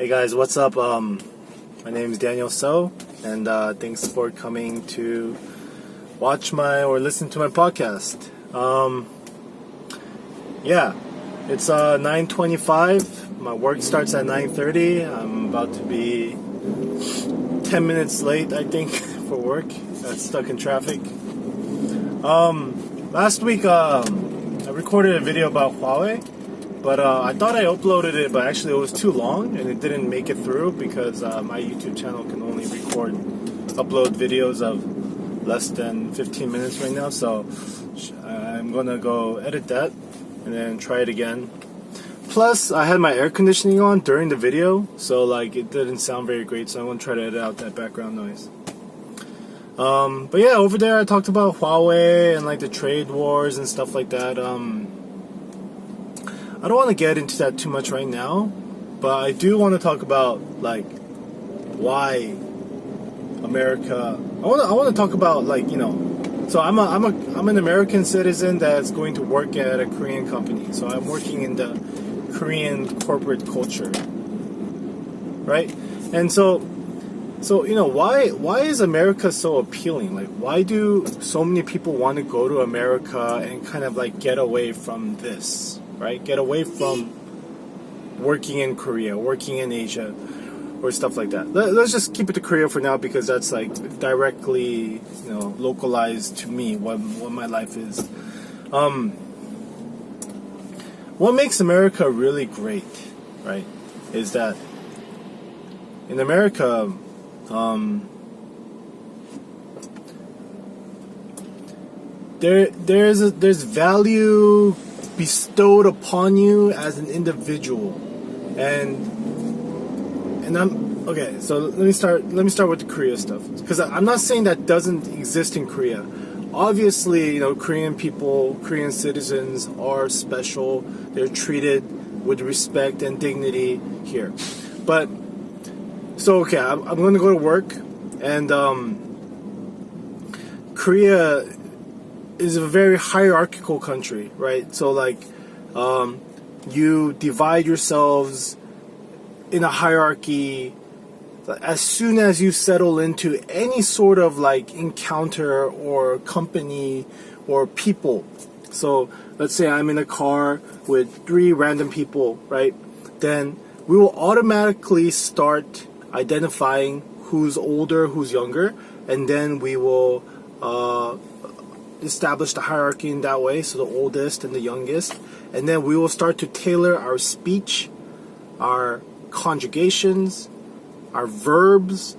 Hey guys, what's up? My name is Daniel So, and thanks for coming to watch or listen to my podcast. Yeah, it's 9:25. My work starts at 9:30. I'm about to be 10 minutes late, I think, for work. Got stuck in traffic. Last week, I recorded a video about Huawei. But I thought I uploaded it, but actually it was too long and it didn't make it through because my YouTube channel can only upload videos of less than 15 minutes right now. So I'm gonna go edit that and then try it again. Plus, I had my air conditioning on during the video, so like it didn't sound very great. So I'm gonna try to edit out that background noise. But yeah, over there I talked about Huawei and like the trade wars and stuff like that. I don't want to get into that too much right now, but I do want to talk about like why America. I want to talk about like So I'm an American citizen that's going to work at a Korean company. So I'm working in the Korean corporate culture, right? And so why is America so appealing? Like why do so many people want to go to America and kind of like get away from this? Right? Get away from working in Korea, working in Asia, or stuff like that. Let's just keep it to Korea for now because that's like directly, localized to me what my life is. What makes America really great, right? Is that in America, there's value bestowed upon you as an individual, and I'm okay. So let me start with the Korea stuff because I'm not saying that doesn't exist in Korea. Obviously, Korean people, Korean citizens are special. They're treated with respect and dignity here. But so okay, I'm going to go to work, and Korea is a very hierarchical country, right? So like, you divide yourselves in a hierarchy as soon as you settle into any sort of like encounter or company or people. So let's say I'm in a car with 3 random people, right? Then we will automatically start identifying who's older, who's younger, and then we will establish the hierarchy in that way, so the oldest and the youngest, and then we will start to tailor our speech, our conjugations, our verbs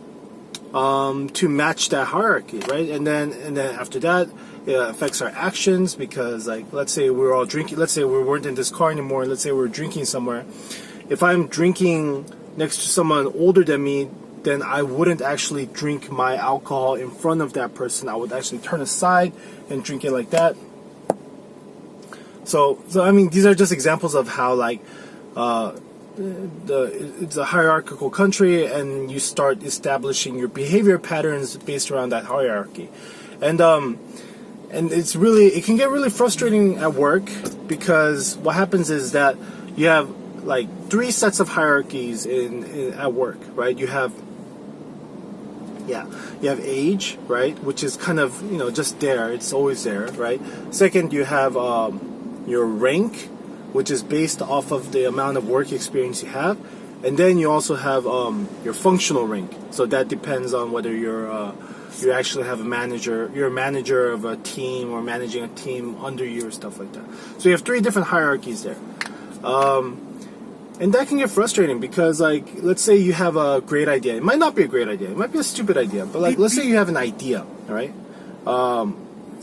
to match that hierarchy, right? And then after that, it affects our actions because, like, let's say we're all drinking. Let's say we weren't in this car anymore. Let's say we're drinking somewhere. If I'm drinking next to someone older than me, then I wouldn't actually drink my alcohol in front of that person. I would actually turn aside and drink it like that. So I mean, these are just examples of how like it's a hierarchical country, and you start establishing your behavior patterns based around that hierarchy, and it can get really frustrating at work because what happens is that you have like 3 sets of hierarchies at work, right? You have age, right, which is kind of just there. It's always there, right? Second, you have your rank, which is based off of the amount of work experience you have, and then you also have your functional rank. So that depends on whether you actually have a manager. You're a manager of a team or managing a team under you or stuff like that. So you have 3 different hierarchies there. And that can get frustrating because, like, let's say you have a great idea. It might not be a great idea. It might be a stupid idea. But like, let's say you have an idea, all right?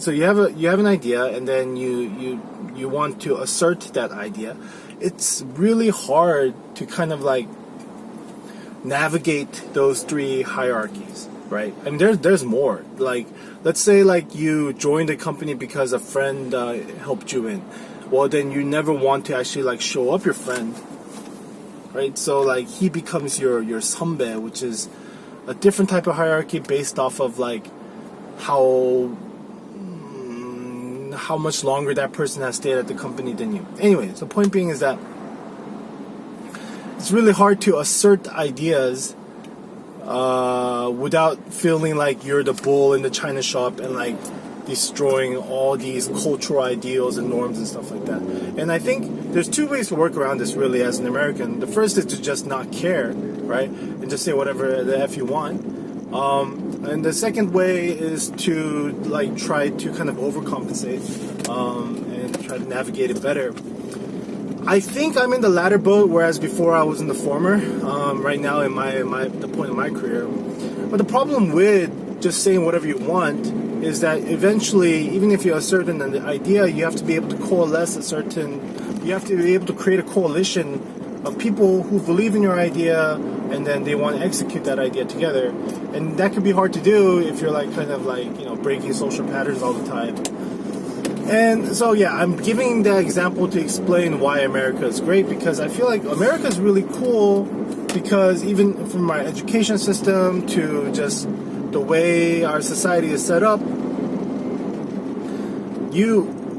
So you have an idea, and then you want to assert that idea. It's really hard to kind of like navigate those 3 hierarchies, right? I mean, there's more. Like, let's say like you joined a company because a friend helped you in. Well, then you never want to actually like show up your friend. Right, so like he becomes your 선배, which is a different type of hierarchy based off of like how much longer that person has stayed at the company than you. Anyways, the point being is that it's really hard to assert ideas without feeling like you're the bull in the china shop and like destroying all these cultural ideals and norms and stuff like that. And I think there's two ways to work around this really as an American. The first is to just not care, right? And just say whatever the F you want. And the second way is to like try to kind of overcompensate and try to navigate it better. I think I'm in the latter boat, whereas before I was in the former. Right now, in the point of my career, but the problem with just saying whatever you want is that eventually, even if you assert an idea, you have to be able to coalesce you have to be able to create a coalition of people who believe in your idea, and then they want to execute that idea together. And that can be hard to do if you're like kind of like, you know, breaking social patterns all the time. And so, yeah, I'm giving that example to explain why America is great, because I feel like America is really cool because even from our education system to just the way our society is set up,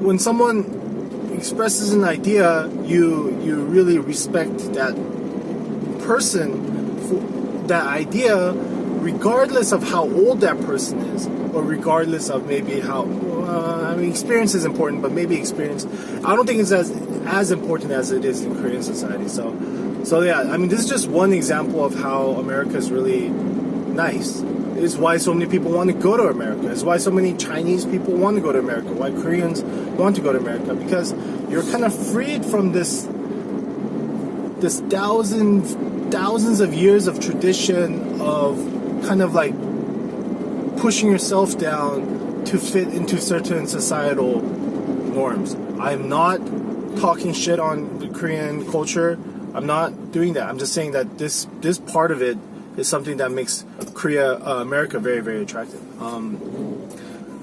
when someone expresses an idea, you really respect that person for that idea, regardless of how old that person is, or regardless of maybe how experience is important, but maybe experience I don't think it's as important as it is in Korean society. So yeah, I mean, this is just one example of how America is really nice. It's why so many people want to go to America. It's why so many Chinese people want to go to America. Why Koreans want to go to America, because you're kind of freed from this thousands of years of tradition of kind of like pushing yourself down to fit into certain societal norms. I'm not talking shit on the Korean culture. I'm not doing that. I'm just saying that this part of it is something that makes America very, very attractive.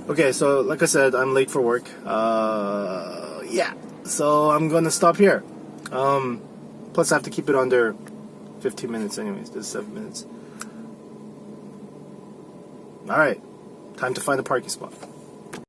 Okay, so like I said, I'm late for work. Yeah, so I'm gonna stop here. Plus I have to keep it under 15 minutes anyways. This is 7 minutes. Alright, time to find a parking spot.